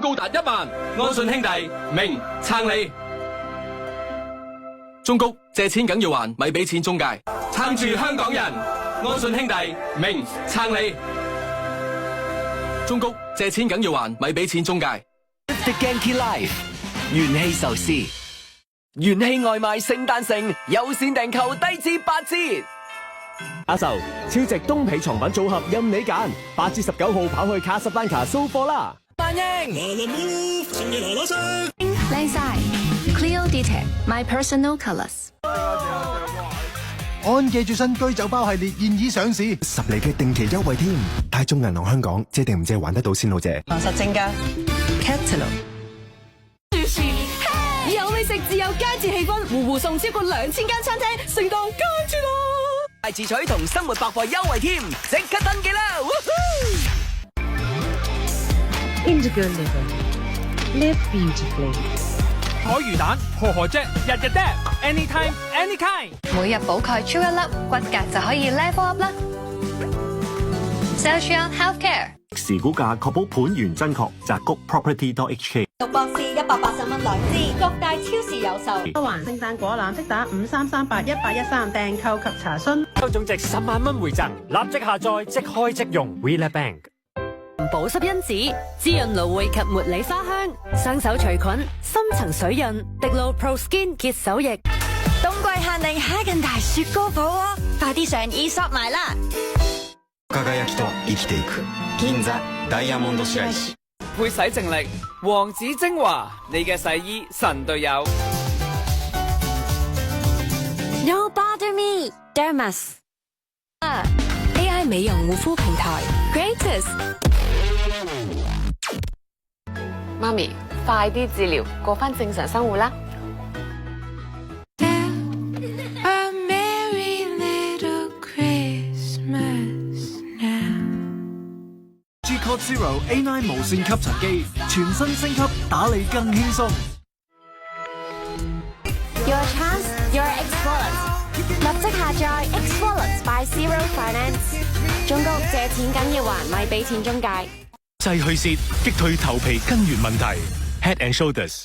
高達1萬，安信兄弟明撐你。中谷借錢梗要還，咪俾錢中介。撐住香港人，安信兄弟明撐你。中谷借錢梗要還，咪俾錢中介。The Genki Life 元氣壽司，元氣外賣聖誕城有線訂購低至8折。阿壽超值冬皮床品組合任你揀，8至19號跑去卡薩丹卡掃貨啦！萬英，靚晒 Cleo Detail My Personal Colors。安記最新居酒包系列現已上市，10厘嘅定期優惠添。大眾銀行香港借定唔借還得到先好借。實證㗎 Catalog。有美食自有佳節氣氛，戶戶送超過2000間餐廳，聖誕佳節啦！大自取同生活百貨優惠添，即刻登記啦 Indigo Liver Live Beautifully。海魚蛋，河啫，日日嗒 ，anytime anykind。每日補鈣超1粒，骨骼就可以 level up 啦。Celsius Healthcare。時估價確保盤源真確，澤谷 property.hk。獨博士180蚊2支，各大超市有售。北環聖誕果籃即打53381813訂購及查詢。總值10萬蚊回贈，立即下載即開即用。WeLab Bank。保濕因子，滋潤蘆薈及茉莉花香，雙手除菌，深層水潤。滴露 Pro Skin 潔手液。冬季限定哈根達雪糕火鍋，快啲上 e-shop 買啦！輝きと生きていく銀座ダイヤモンド白石。配洗淨力，王子精華，你嘅洗衣神隊友。No Bother Me Dermis AI 美容護膚平台 Greatest。媽咪，快啲治療，過返正常生活啦！ G-Code Zero A9 無線吸塵機，全新升級，打理更輕鬆。Your chance, your X-Wallet， 立即下載 X-Wallet by Zero Finance。中國借錢緊要還，咪俾錢中介。制去屑，擊退頭皮根源問題。Head and Shoulders。